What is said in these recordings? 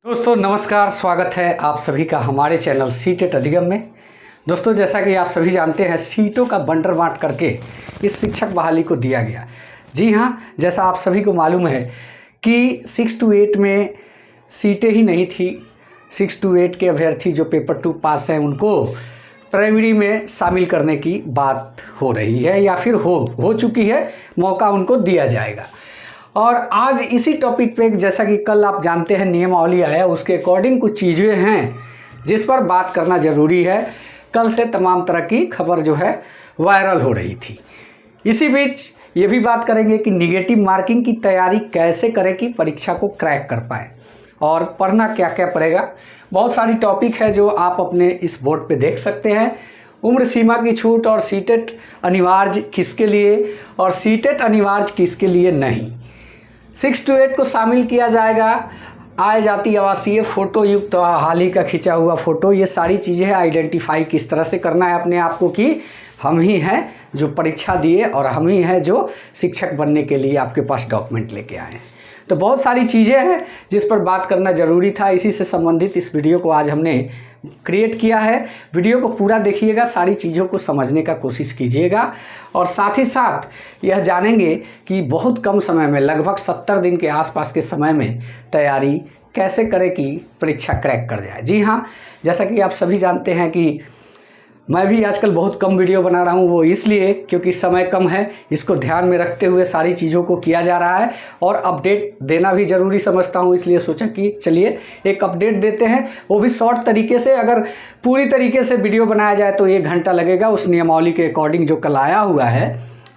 दोस्तों नमस्कार, स्वागत है आप सभी का हमारे चैनल सीटेट अधिगम में। दोस्तों जैसा कि आप सभी जानते हैं, सीटों का बंटर बांट करके इस शिक्षक बहाली को दिया गया। जी हाँ, जैसा आप सभी को मालूम है कि 6 to 8 में सीटें ही नहीं थी। 6 to 8 के अभ्यर्थी जो पेपर 2 पास हैं उनको प्राइमरी में शामिल करने की बात हो रही है या फिर हो चुकी है, मौका उनको दिया जाएगा। और आज इसी टॉपिक पे, जैसा कि कल आप जानते हैं नियमावली आया, उसके अकॉर्डिंग कुछ चीज़ें हैं जिस पर बात करना ज़रूरी है। कल से तमाम तरह की खबर जो है वायरल हो रही थी। इसी बीच ये भी बात करेंगे कि निगेटिव मार्किंग की तैयारी कैसे करें कि परीक्षा को क्रैक कर पाए और पढ़ना क्या क्या पड़ेगा। बहुत सारी टॉपिक है जो आप अपने इस बोर्ड पे देख सकते हैं। उम्र सीमा की छूट और सीटेट अनिवार्य किसके लिए और सीटेट अनिवार्य किसके लिए नहीं। 6 to 8 को शामिल किया जाएगा। आय जाति आवासीय फ़ोटो युक्त हाल ही का खिंचा हुआ फ़ोटो, ये सारी चीज़ें हैं। आइडेंटिफाई किस तरह से करना है अपने आप को कि हम ही हैं जो परीक्षा दिए और हम ही हैं जो शिक्षक बनने के लिए आपके पास डॉक्यूमेंट लेके आए हैं। तो बहुत सारी चीज़ें हैं जिस पर बात करना ज़रूरी था। इसी से संबंधित इस वीडियो को आज हमने क्रिएट किया है। वीडियो को पूरा देखिएगा, सारी चीज़ों को समझने का कोशिश कीजिएगा और साथ ही साथ यह जानेंगे कि बहुत कम समय में, लगभग 70 दिन के आसपास के समय में तैयारी कैसे करें कि परीक्षा क्रैक कर जाए। जी हाँ, जैसा कि आप सभी जानते हैं कि मैं भी आजकल बहुत कम वीडियो बना रहा हूँ। वो इसलिए क्योंकि समय कम है, इसको ध्यान में रखते हुए सारी चीज़ों को किया जा रहा है और अपडेट देना भी ज़रूरी समझता हूँ। इसलिए सोचा कि चलिए एक अपडेट देते हैं, वो भी शॉर्ट तरीके से। अगर पूरी तरीके से वीडियो बनाया जाए तो 1 घंटा लगेगा उस नियमावली के अकॉर्डिंग जो कल आया हुआ है।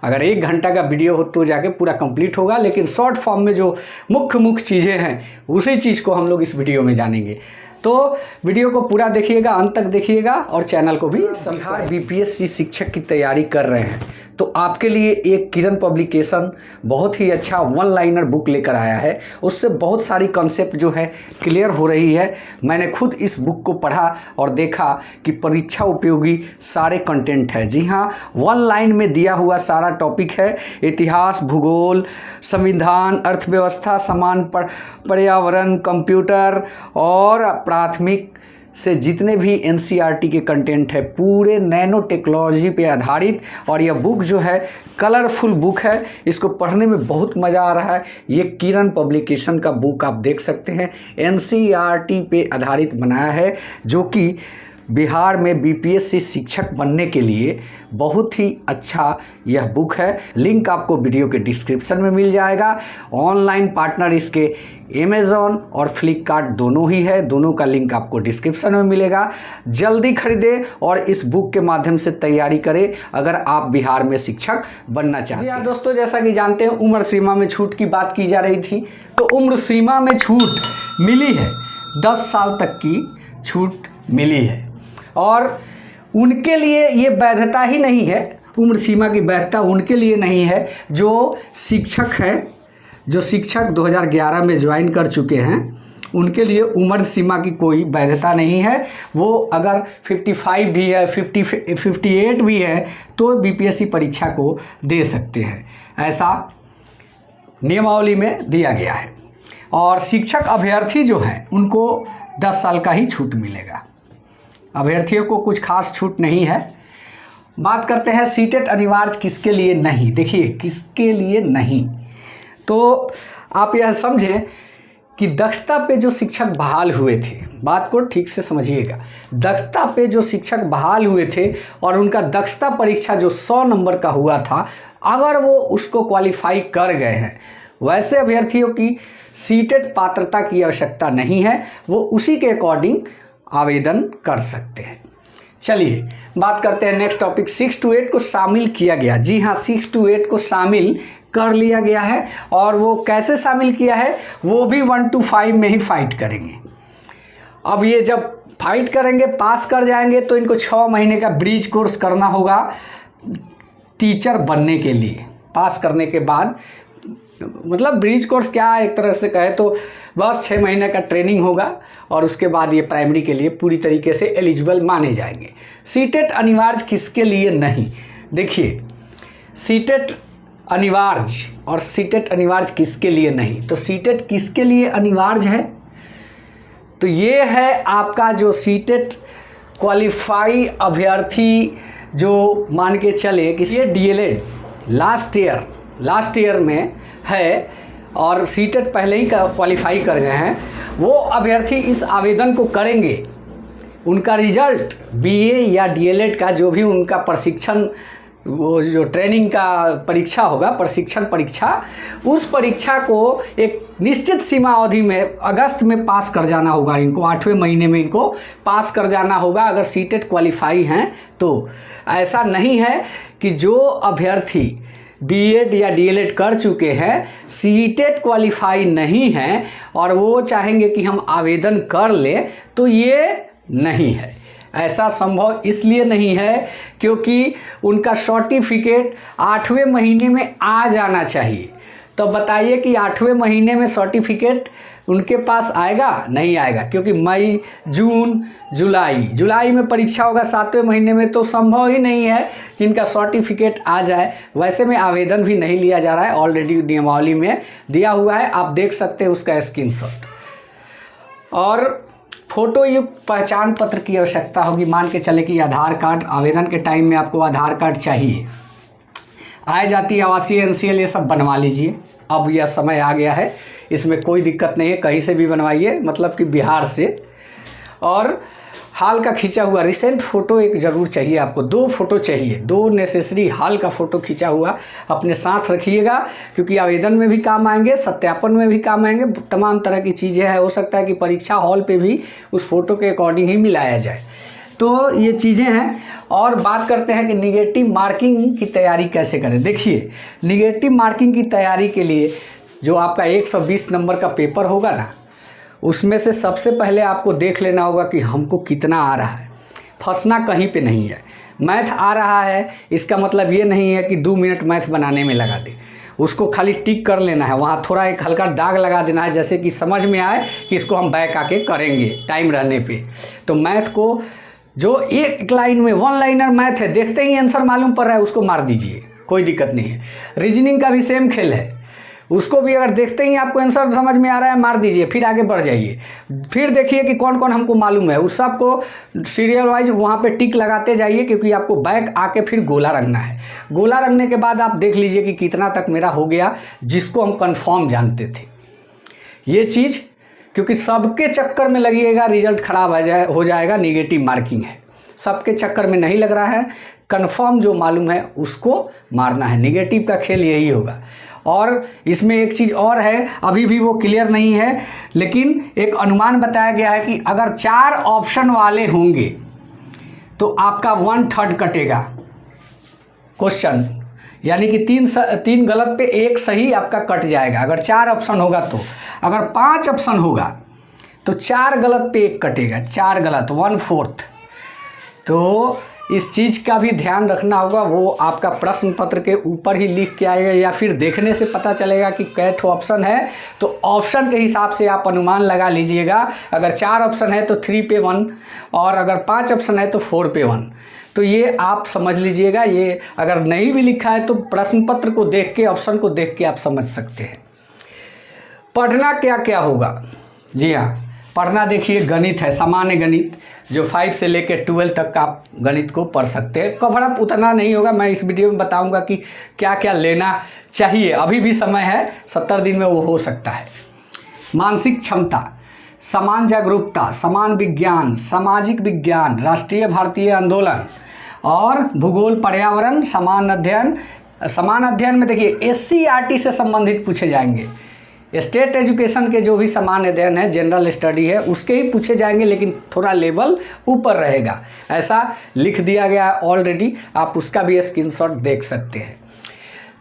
अगर 1 घंटा का वीडियो हो तो जाके पूरा कंप्लीट होगा, लेकिन शॉर्ट फॉर्म में जो मुख्य चीज़ें हैं उसी चीज़ को हम लोग इस वीडियो में जानेंगे। तो वीडियो को पूरा देखिएगा, अंत तक देखिएगा और चैनल को भी सब्सक्राइब। बीपीएससी शिक्षक की तैयारी कर रहे हैं तो आपके लिए एक किरण पब्लिकेशन बहुत ही अच्छा 1 लाइनर बुक लेकर आया है। उससे बहुत सारी कॉन्सेप्ट जो है क्लियर हो रही है। मैंने खुद इस बुक को पढ़ा और देखा कि परीक्षा उपयोगी सारे कंटेंट है। जी हाँ, 1 लाइन में दिया हुआ सारा टॉपिक है। इतिहास, भूगोल, संविधान, अर्थव्यवस्था, समान पर्यावरण, कंप्यूटर और प्राथमिक से जितने भी एनसीईआरटी के कंटेंट है पूरे नैनो टेक्नोलॉजी पे आधारित। और यह बुक जो है कलरफुल बुक है, इसको पढ़ने में बहुत मज़ा आ रहा है। ये किरण पब्लिकेशन का बुक आप देख सकते हैं, एनसीईआरटी पे आधारित बनाया है, जो कि बिहार में बीपीएससी शिक्षक बनने के लिए बहुत ही अच्छा यह बुक है। लिंक आपको वीडियो के डिस्क्रिप्शन में मिल जाएगा। ऑनलाइन पार्टनर इसके अमेज़ॉन और फ्लिपकार्ट दोनों ही है, दोनों का लिंक आपको डिस्क्रिप्शन में मिलेगा। जल्दी खरीदें और इस बुक के माध्यम से तैयारी करें अगर आप बिहार में शिक्षक बनना चाहते हैं। दोस्तों जैसा कि जानते हैं, उम्र सीमा में छूट की बात की जा रही थी, तो उम्र सीमा में छूट मिली है। 10 साल तक की छूट मिली है और उनके लिए ये वैधता ही नहीं है। उम्र सीमा की वैधता उनके लिए नहीं है जो शिक्षक हैं, जो शिक्षक 2011 में ज्वाइन कर चुके हैं। उनके लिए उम्र सीमा की कोई वैधता नहीं है। वो अगर 55 भी है, 58 भी है तो बीपीएससी परीक्षा को दे सकते हैं, ऐसा नियमावली में दिया गया है। और शिक्षक अभ्यर्थी जो हैं उनको 10 साल का ही छूट मिलेगा। अभ्यर्थियों को कुछ खास छूट नहीं है। बात करते हैं सीटेट अनिवार्य किसके लिए नहीं। देखिए किसके लिए नहीं, तो आप यह समझें कि दक्षता पे जो शिक्षक बहाल हुए थे, बात को ठीक से समझिएगा। दक्षता पे जो शिक्षक बहाल हुए थे और उनका दक्षता परीक्षा जो 100 नंबर का हुआ था, अगर वो उसको क्वालिफाई कर गए हैं, वैसे अभ्यर्थियों की सीटेट पात्रता की आवश्यकता नहीं है। वो उसी के अकॉर्डिंग आवेदन कर सकते हैं। चलिए बात करते हैं नेक्स्ट टॉपिक। 6 to 8 को शामिल किया गया। जी हाँ, 6 to 8 को शामिल कर लिया गया है। और वो कैसे शामिल किया है, वो भी 1 to 5 में ही फाइट करेंगे। अब ये जब फाइट करेंगे, पास कर जाएंगे तो इनको 6 महीने का ब्रिज कोर्स करना होगा टीचर बनने के लिए। पास करने के बाद, मतलब ब्रिज कोर्स क्या, एक तरह से कहे तो बस 6 महीने का ट्रेनिंग होगा और उसके बाद ये प्राइमरी के लिए पूरी तरीके से एलिजिबल माने जाएंगे। सीटेट अनिवार्य किसके लिए नहीं। देखिए सीटेट अनिवार्य और सीटेट अनिवार्य किसके लिए नहीं, तो सीटेट किसके लिए अनिवार्य है, तो ये है आपका जो सीटेट क्वालिफाई अभ्यर्थी, जो मान के चले कि ये डीएलएड लास्ट ईयर में है और सीटेट पहले ही क्वालिफाई कर गए हैं, वो अभ्यर्थी इस आवेदन को करेंगे। उनका रिजल्ट बीए या डीएलएड का जो भी उनका प्रशिक्षण, वो जो ट्रेनिंग का परीक्षा होगा, प्रशिक्षण परीक्षा, उस परीक्षा को एक निश्चित सीमा अवधि में अगस्त में पास कर जाना होगा इनको, 8वें महीने में इनको पास कर जाना होगा अगर सीटेट क्वालिफाई हैं तो। ऐसा नहीं है कि जो अभ्यर्थी बीएड या डीएलएड कर चुके हैं, सीटेट क्वालिफाई नहीं हैं और वो चाहेंगे कि हम आवेदन कर लें, तो ये नहीं है। ऐसा संभव इसलिए नहीं है क्योंकि उनका सर्टिफिकेट 8वें महीने में आ जाना चाहिए। तो बताइए कि 8वें महीने में सर्टिफिकेट उनके पास आएगा? नहीं आएगा, क्योंकि मई, जून, जुलाई में परीक्षा होगा 7वें महीने में, तो संभव ही नहीं है कि इनका सर्टिफिकेट आ जाए। वैसे में आवेदन भी नहीं लिया जा रहा है, ऑलरेडी नियमावली में दिया हुआ है, आप देख सकते हैं उसका स्क्रीनशॉट। और फोटो युक्त पहचान पत्र की आवश्यकता होगी। मान के चले कि आधार कार्ड, आवेदन के टाइम में आपको आधार कार्ड चाहिए, आय जाति, आवासीय, एनसीएल, ये सब बनवा लीजिए। अब यह समय आ गया है, इसमें कोई दिक्कत नहीं है, कहीं से भी बनवाइए, मतलब कि बिहार से। और हाल का खींचा हुआ रिसेंट फ़ोटो एक ज़रूर चाहिए आपको, 2 फोटो चाहिए, 2 नेसेसरी हाल का फ़ोटो खींचा हुआ अपने साथ रखिएगा, क्योंकि आवेदन में भी काम आएंगे, सत्यापन में भी काम आएंगे, तमाम तरह की चीज़ें हैं। हो सकता है कि परीक्षा हॉल पे भी उस फ़ोटो के अकॉर्डिंग ही मिलाया जाए। तो ये चीज़ें हैं। और बात करते हैं कि निगेटिव मार्किंग की तैयारी कैसे करें। देखिए, निगेटिव मार्किंग की तैयारी के लिए जो आपका 120 नंबर का पेपर होगा ना, उसमें से सबसे पहले आपको देख लेना होगा कि हमको कितना आ रहा है। फंसना कहीं पे नहीं है। मैथ आ रहा है, इसका मतलब ये नहीं है कि 2 मिनट मैथ बनाने में लगा दे, उसको खाली टिक कर लेना है, वहाँ थोड़ा एक हल्का दाग लगा देना है, जैसे कि समझ में आए कि इसको हम बैक आके करेंगे टाइम रहने पे। तो मैथ को जो एक लाइन में 1 लाइनर मैथ है, देखते ही आंसर मालूम पड़ रहा है, उसको मार दीजिए, कोई दिक्कत नहीं है। रीजनिंग का भी सेम खेल है, उसको भी अगर देखते ही आपको आंसर समझ में आ रहा है, मार दीजिए, फिर आगे बढ़ जाइए। फिर देखिए कि कौन कौन हमको मालूम है, उस सब को सीरियल वाइज वहाँ पे टिक लगाते जाइए, क्योंकि आपको बैक आके फिर गोला रंगना है। गोला रंगने के बाद आप देख लीजिए कि कितना तक मेरा हो गया, जिसको हम कंफर्म जानते थे। ये चीज़, क्योंकि सबके चक्कर में लगिएगा रिजल्ट ख़राब हो जाएगा, निगेटिव मार्किंग है, सबके चक्कर में नहीं लग रहा है, कंफर्म जो मालूम है उसको मारना है। निगेटिव का खेल यही होगा। और इसमें एक चीज़ और है, अभी भी वो क्लियर नहीं है, लेकिन एक अनुमान बताया गया है कि अगर 4 ऑप्शन वाले होंगे तो आपका 1/3 कटेगा क्वेश्चन, यानी कि 3 गलत पे 1 सही आपका कट जाएगा अगर 4 ऑप्शन होगा तो। अगर 5 ऑप्शन होगा तो 4 गलत पे 1 कटेगा, 4 गलत 1/4। तो इस चीज़ का भी ध्यान रखना होगा। वो आपका प्रश्न पत्र के ऊपर ही लिख के आएगा, या फिर देखने से पता चलेगा कि कै ठो ऑप्शन है, तो ऑप्शन के हिसाब से आप अनुमान लगा लीजिएगा। अगर 4 ऑप्शन है तो 3 पे 1, और अगर 5 ऑप्शन है तो 4 पे 1। तो ये आप समझ लीजिएगा। ये अगर नहीं भी लिखा है तो प्रश्न पत्र को देख के, ऑप्शन को देख के आप समझ सकते हैं। पढ़ना क्या क्या होगा? जी हाँ, पढ़ना देखिए, गणित है, सामान्य गणित, जो 5 से लेकर 12 तक का आप गणित को पढ़ सकते हैं। कवर अप उतना नहीं होगा, मैं इस वीडियो में बताऊंगा कि क्या क्या लेना चाहिए। अभी भी समय है, 70 दिन में वो हो सकता है। मानसिक क्षमता, समान जागरूकता, समान विज्ञान, सामाजिक विज्ञान, राष्ट्रीय भारतीय आंदोलन और भूगोल, पर्यावरण, समान अध्ययन में देखिए SCERT से संबंधित पूछे जाएंगे। स्टेट एजुकेशन के जो भी समान अध्ययन है, जनरल स्टडी है, उसके ही पूछे जाएंगे, लेकिन थोड़ा लेवल ऊपर रहेगा, ऐसा लिख दिया गया है ऑलरेडी। आप उसका भी स्क्रीनशॉट देख सकते हैं।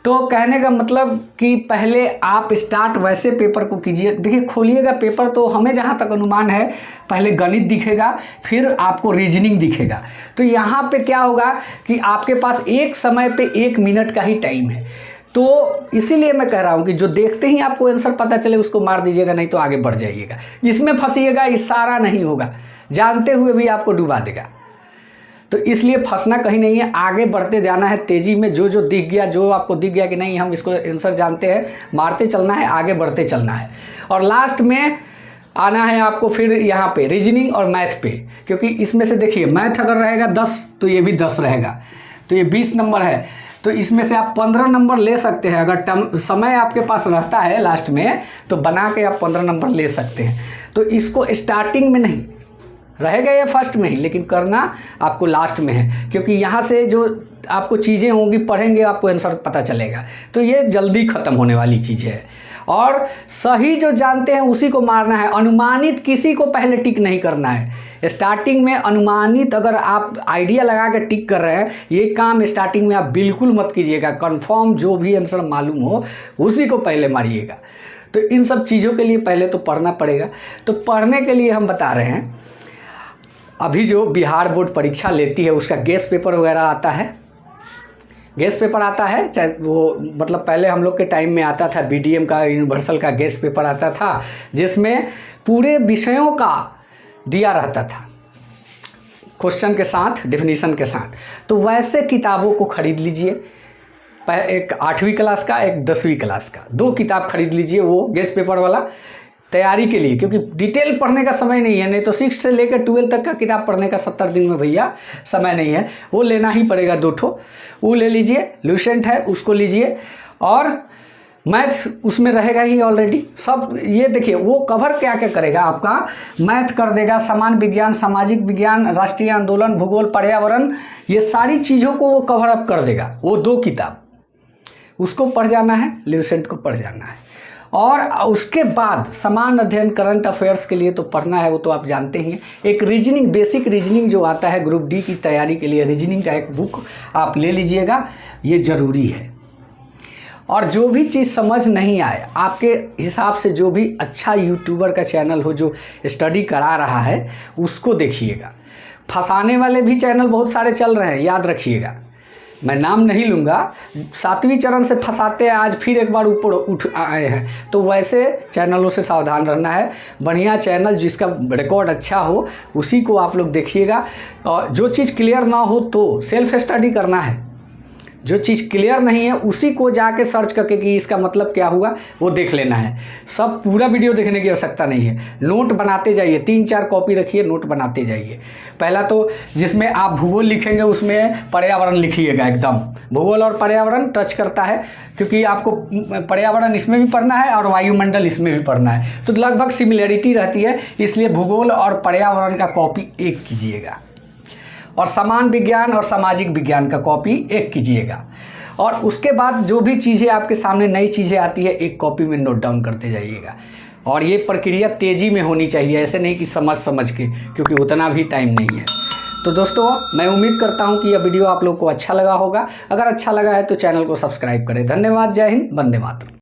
तो कहने का मतलब कि पहले आप स्टार्ट वैसे पेपर को कीजिए। देखिए, खोलिएगा पेपर तो हमें जहाँ तक अनुमान है, पहले गणित दिखेगा, फिर आपको रीजनिंग दिखेगा। तो यहाँ पे क्या होगा कि आपके पास एक समय पे 1 मिनट का ही टाइम है। तो इसीलिए मैं कह रहा हूँ कि जो देखते ही आपको आंसर पता चले उसको मार दीजिएगा, नहीं तो आगे बढ़ जाइएगा। इसमें फंसिएगा, इशारा नहीं होगा, जानते हुए भी आपको डुबा देगा। तो इसलिए फंसना कहीं नहीं है, आगे बढ़ते जाना है तेज़ी में। जो जो दिख गया, जो आपको दिख गया कि नहीं हम इसको आंसर जानते हैं, मारते चलना है, आगे बढ़ते चलना है। और लास्ट में आना है आपको फिर यहाँ पे रीजनिंग और मैथ पे, क्योंकि इसमें से देखिए मैथ अगर रहेगा 10 तो ये भी 10 रहेगा, तो ये 20 नंबर है, तो इसमें से आप 15 नंबर ले सकते हैं। अगर समय आपके पास रहता है लास्ट में तो बना के आप 15 नंबर ले सकते हैं। तो इसको स्टार्टिंग में नहीं रहेगा, ये फर्स्ट में ही, लेकिन करना आपको लास्ट में है, क्योंकि यहाँ से जो आपको चीज़ें होंगी पढ़ेंगे आपको आंसर पता चलेगा। तो ये जल्दी ख़त्म होने वाली चीज़ है, और सही जो जानते हैं उसी को मारना है, अनुमानित किसी को पहले टिक नहीं करना है। स्टार्टिंग में अनुमानित अगर आप आइडिया लगा के टिक कर रहे हैं, ये काम स्टार्टिंग में आप बिल्कुल मत कीजिएगा। कंफर्म जो भी आंसर मालूम हो उसी को पहले मारिएगा। तो इन सब चीज़ों के लिए पहले तो पढ़ना पड़ेगा। तो पढ़ने के लिए हम बता रहे हैं, अभी जो बिहार बोर्ड परीक्षा लेती है उसका गेस्ट पेपर वगैरह आता है, गेस्ट पेपर आता है, चाहे वो मतलब पहले हम लोग के टाइम में आता था बीडीएम का, यूनिवर्सल का गेस्ट पेपर आता था, जिसमें पूरे विषयों का दिया रहता था क्वेश्चन के साथ, डेफिनेशन के साथ। तो वैसे किताबों को ख़रीद लीजिए, एक 8वीं क्लास का, एक 10वीं क्लास का, 2 किताब खरीद लीजिए वो गेस्ट पेपर वाला तैयारी के लिए, क्योंकि डिटेल पढ़ने का समय नहीं है। नहीं तो 6 से लेकर 12 तक का किताब पढ़ने का 70 दिन में भैया समय नहीं है, वो लेना ही पड़ेगा 2 ठो, वो ले लीजिए। ल्यूसेंट है उसको लीजिए, और मैथ्स उसमें रहेगा ही ऑलरेडी सब। ये देखिए वो कवर क्या क्या करेगा, आपका मैथ कर देगा, सामान्य विज्ञान, सामाजिक विज्ञान, राष्ट्रीय आंदोलन, भूगोल, पर्यावरण, ये सारी चीज़ों को वो कवर अप कर देगा। वो 2 किताब उसको पढ़ जाना है, ल्यूसेंट को पढ़ जाना है। और उसके बाद समान अध्ययन करंट अफेयर्स के लिए तो पढ़ना है, वो तो आप जानते ही हैं। एक रीजनिंग, बेसिक रीजनिंग जो आता है ग्रुप डी की तैयारी के लिए, रीजनिंग का एक बुक आप ले लीजिएगा, ये ज़रूरी है। और जो भी चीज़ समझ नहीं आए आपके हिसाब से, जो भी अच्छा यूट्यूबर का चैनल हो जो स्टडी करा रहा है उसको देखिएगा। फंसाने वाले भी चैनल बहुत सारे चल रहे हैं, याद रखिएगा, मैं नाम नहीं लूँगा। 7वीं चरण से फंसाते हैं, आज फिर एक बार ऊपर उठ आए हैं, तो वैसे चैनलों से सावधान रहना है। बढ़िया चैनल जिसका रिकॉर्ड अच्छा हो उसी को आप लोग देखिएगा। और जो चीज़ क्लियर ना हो तो सेल्फ स्टडी करना है, जो चीज़ क्लियर नहीं है उसी को जाके सर्च करके कि इसका मतलब क्या हुआ वो देख लेना है। सब पूरा वीडियो देखने की आवश्यकता नहीं है, नोट बनाते जाइए, 3-4 कॉपी रखिए, नोट बनाते जाइए। पहला तो जिसमें आप भूगोल लिखेंगे उसमें पर्यावरण लिखिएगा, एकदम भूगोल और पर्यावरण टच करता है, क्योंकि आपको पर्यावरण इसमें भी पढ़ना है और वायुमंडल इसमें भी पढ़ना है, तो लगभग सिमिलरिटी रहती है, इसलिए भूगोल और पर्यावरण का कॉपी 1 कीजिएगा, और समान विज्ञान और सामाजिक विज्ञान का कॉपी 1 कीजिएगा। और उसके बाद जो भी चीज़ें आपके सामने नई चीज़ें आती है 1 कॉपी में नोट डाउन करते जाइएगा। और ये प्रक्रिया तेज़ी में होनी चाहिए, ऐसे नहीं कि समझ के, क्योंकि उतना भी टाइम नहीं है। तो दोस्तों मैं उम्मीद करता हूँ कि यह वीडियो आप लोग को अच्छा लगा होगा। अगर अच्छा लगा है तो चैनल को सब्सक्राइब करें। धन्यवाद, जय हिंद, वंदे मातरम।